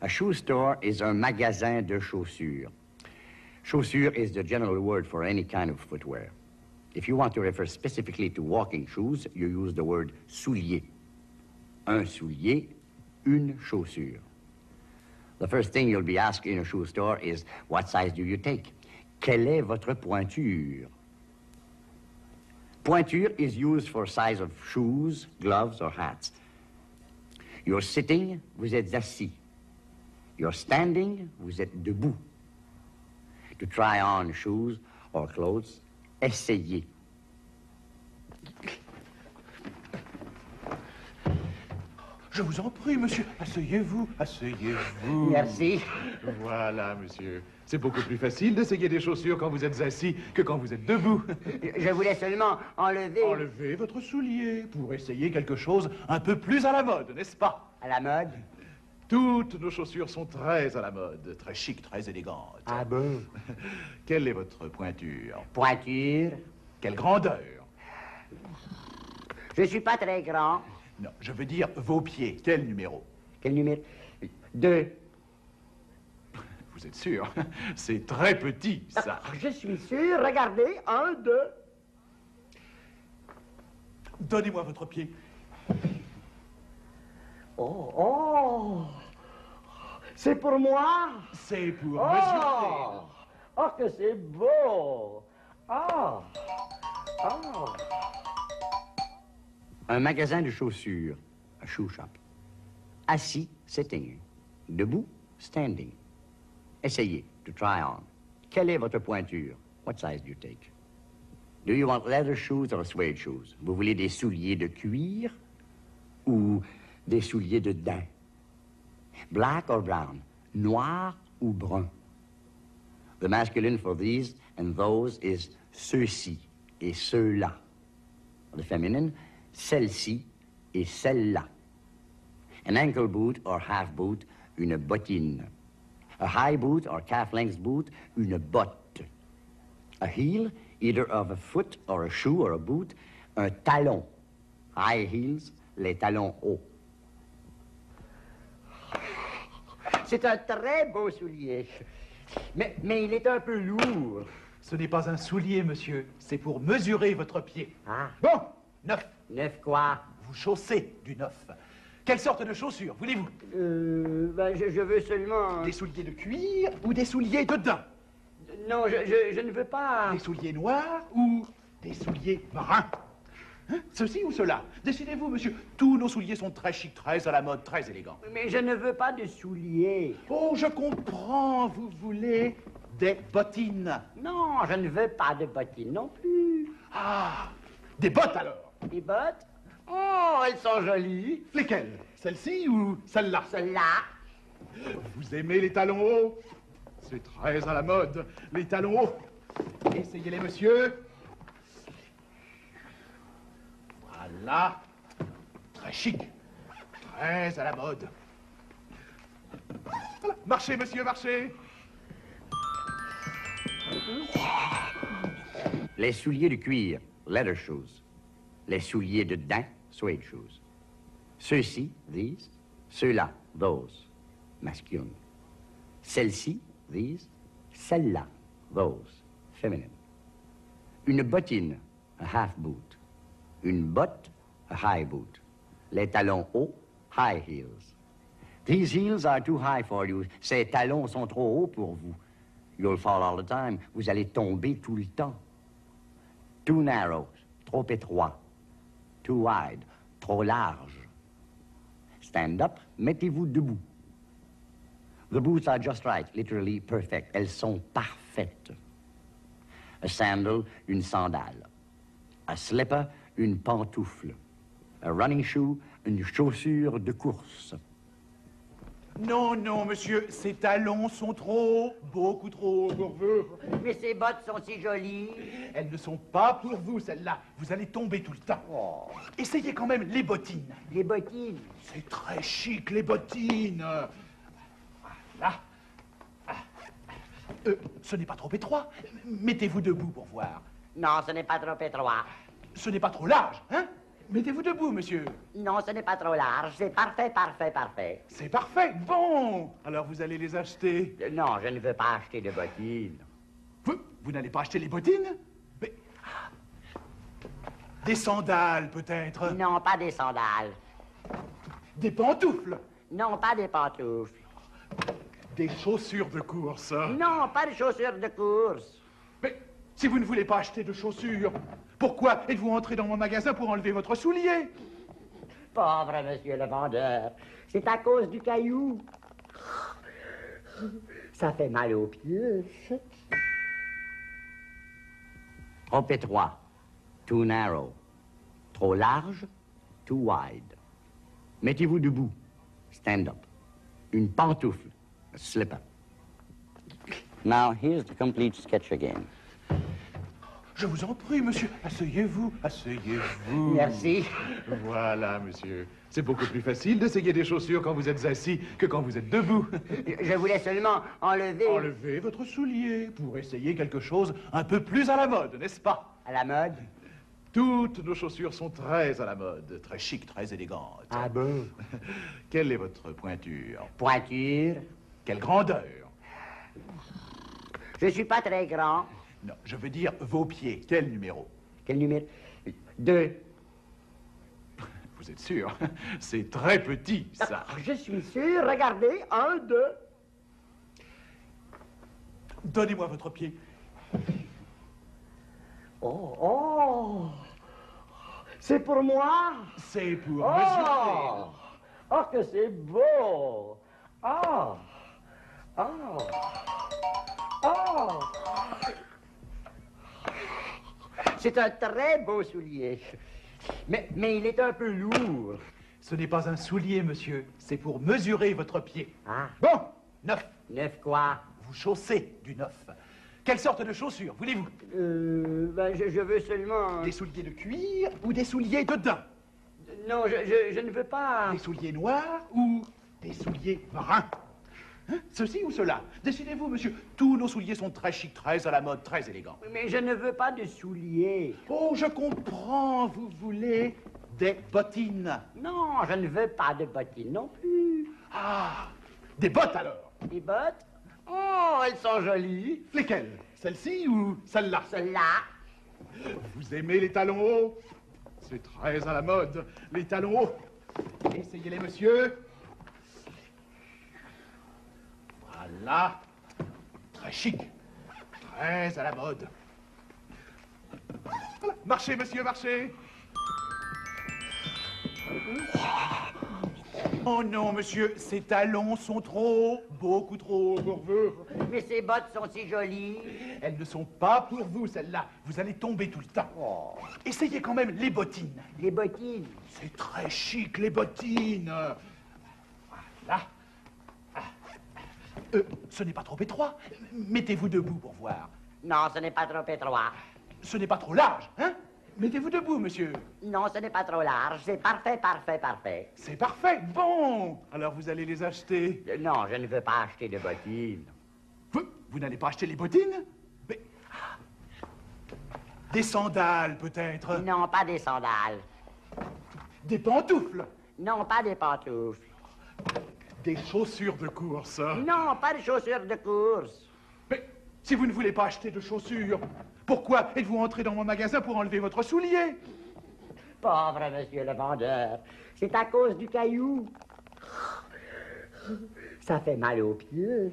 A shoe store is un magasin de chaussures. Chaussure is the general word for any kind of footwear. If you want to refer specifically to walking shoes, you use the word soulier. Un soulier, une chaussure. The first thing you'll be asked in a shoe store is, what size do you take? Quelle est votre pointure? Pointure is used for size of shoes, gloves, or hats. You're sitting, vous êtes assis. You're standing, vous êtes debout. To try on shoes or clothes, essayez. Je vous en prie, monsieur. Asseyez-vous, asseyez-vous. Merci. Voilà, monsieur. C'est beaucoup plus facile d'essayer des chaussures quand vous êtes assis que quand vous êtes debout. Je voulais seulement enlever... Enlevez votre soulier pour essayer quelque chose un peu plus à la mode, n'est-ce pas? À la mode? Toutes nos chaussures sont très à la mode, très chic, très élégantes. Ah bon? Quelle est votre pointure? Pointure? Quelle grandeur? Je suis pas très grand. Non, je veux dire vos pieds. Quel numéro? Quel numéro? 2. Vous êtes sûr? C'est très petit, ça. Je suis sûr. Regardez. 1, 2. Donnez-moi votre pied. Oh, oh! C'est pour moi? C'est pour mesurer. Oh, que c'est beau! Oh! Oh! Un magasin de chaussures, a shoe shop. Assis, sitting. Debout, standing. Essayez, to try on. Quelle est votre pointure? What size do you take? Do you want leather shoes or suede shoes? Vous voulez des souliers de cuir ou des souliers de daim? Black or brown? Noir ou brun? The masculine for these and those is ceux-ci et ceux-là. The feminine, celle-ci et celle-là. An ankle boot or half boot, une bottine. A high boot or calf-length boot, une botte. A heel, either of a foot or a shoe or a boot, un talon. High heels, les talons hauts. C'est un très beau soulier. Mais il est un peu lourd. Ce n'est pas un soulier, monsieur. C'est pour mesurer votre pied. Ah. Bon, 9. 9 quoi? Vous chaussez du 9. Quelle sorte de chaussures voulez-vous? Je veux seulement... Des souliers de cuir ou des souliers de daim? Non, je ne veux pas... Des souliers noirs ou des souliers marins? Hein? Ceci ou cela? Décidez-vous, monsieur. Tous nos souliers sont très chics, très à la mode, très élégants. Mais je ne veux pas de souliers. Oh, je comprends. Vous voulez des bottines? Non, je ne veux pas de bottines non plus. Ah, des bottes alors? Des bottes? Oh, elles sont jolies. Lesquelles? Celle-ci ou celle-là? Celle-là. Vous aimez les talons hauts? C'est très à la mode, les talons hauts. Essayez-les, monsieur. Voilà. Très chic. Très à la mode. Voilà. Marchez, monsieur, marchez. Les souliers de cuir, leather shoes. Les souliers de daim, suede shoes. Ceux-ci, these. Ceux-là, those, masculine. Celle-ci, these. Celle-là, those, feminine. Une bottine, a half boot. Une botte, a high boot. Les talons hauts, high heels. These heels are too high for you. Ces talons sont trop hauts pour vous. You'll fall all the time. Vous allez tomber tout le temps. Too narrow, trop étroit. Too wide, trop large. Stand up, mettez-vous debout. The boots are just right, literally perfect. Elles sont parfaites. A sandal, une sandale. A slipper, une pantoufle. A running shoe, une chaussure de course. Non, non, monsieur, ces talons sont trop hauts, beaucoup trop hauts pour vous. Mais ces bottes sont si jolies. Elles ne sont pas pour vous, celles-là. Vous allez tomber tout le temps. Oh. Essayez quand même les bottines. Les bottines. C'est très chic, les bottines. Voilà. Ce n'est pas trop étroit. Mettez-vous debout pour voir. Non, ce n'est pas trop étroit. Ce n'est pas trop large, hein? Mettez-vous debout, monsieur. Non, ce n'est pas trop large. C'est parfait, parfait, parfait. C'est parfait. Bon, alors vous allez les acheter. Non, je ne veux pas acheter de bottines. Vous n'allez pas acheter les bottines? Mais... Des sandales, peut-être? Non, pas des sandales. Des pantoufles? Non, pas des pantoufles. Des chaussures de course? Non, pas de chaussures de course. Mais si vous ne voulez pas acheter de chaussures, pourquoi êtes-vous entré dans mon magasin pour enlever votre soulier? Pauvre monsieur le vendeur, c'est à cause du caillou. Ça fait mal aux pieds. Trop étroit, too narrow. Trop large, too wide. Mettez-vous debout, stand up. Une pantoufle, a slipper. Now, here's the complete sketch again. Je vous en prie, monsieur, asseyez-vous, asseyez-vous. Merci. Voilà, monsieur. C'est beaucoup plus facile d'essayer des chaussures quand vous êtes assis que quand vous êtes debout. Je voulais seulement enlever... Enlevez votre soulier pour essayer quelque chose un peu plus à la mode, n'est-ce pas? À la mode? Toutes nos chaussures sont très à la mode, très chic, très élégantes. Ah bon? Quelle est votre pointure? Pointure? Quelle grandeur? Je suis pas très grand. Non, je veux dire vos pieds. Quel numéro? Quel numéro? 2. Vous êtes sûr? C'est très petit, ça. Je suis sûr. Regardez. 1, 2. Donnez-moi votre pied. Oh, oh. C'est pour moi? C'est pour mesurer. Oh, oh que c'est beau. Oh, oh, oh. C'est un très beau soulier. Mais il est un peu lourd. Ce n'est pas un soulier, monsieur. C'est pour mesurer votre pied. Ah. Bon, 9. 9 quoi? Vous chaussez du 9. Quelle sorte de chaussures voulez-vous? Je veux seulement... Des souliers de cuir ou des souliers de daim? Non, je ne veux pas... Des souliers noirs ou des souliers marins? Hein? Ceci ou cela? Décidez-vous, monsieur. Tous nos souliers sont très chics, très à la mode, très élégants. Mais je ne veux pas de souliers. Oh, je comprends. Vous voulez des bottines? Non, je ne veux pas de bottines non plus. Ah, des bottes alors? Des bottes? Oh, elles sont jolies. Lesquelles? Celle-ci ou celle-là? Celles-là. Vous aimez les talons hauts? C'est très à la mode, les talons hauts. Essayez-les, monsieur. Voilà. Très chic. Très à la mode. Voilà. Marchez, monsieur, marchez. Oh non, monsieur, ces talons sont trop hauts, beaucoup trop hauts pour vous. Mais ces bottes sont si jolies. Elles ne sont pas pour vous, celles-là. Vous allez tomber tout le temps. Oh. Essayez quand même les bottines. Les bottines. C'est très chic, les bottines. Voilà. Ce n'est pas trop étroit. Mettez-vous debout pour voir. Non, ce n'est pas trop étroit. Ce n'est pas trop large, hein? Mettez-vous debout, monsieur. Non, ce n'est pas trop large. C'est parfait, parfait, parfait. C'est parfait. Bon, alors vous allez les acheter. Non, je ne veux pas acheter de bottines. Vous n'allez pas acheter les bottines? Mais... Des sandales, peut-être? Non, pas des sandales. Des pantoufles? Non, pas des pantoufles. Des chaussures de course? Non, pas de chaussures de course. Mais si vous ne voulez pas acheter de chaussures, pourquoi êtes-vous entré dans mon magasin pour enlever votre soulier? Pauvre monsieur le vendeur, c'est à cause du caillou. Ça fait mal aux pieds.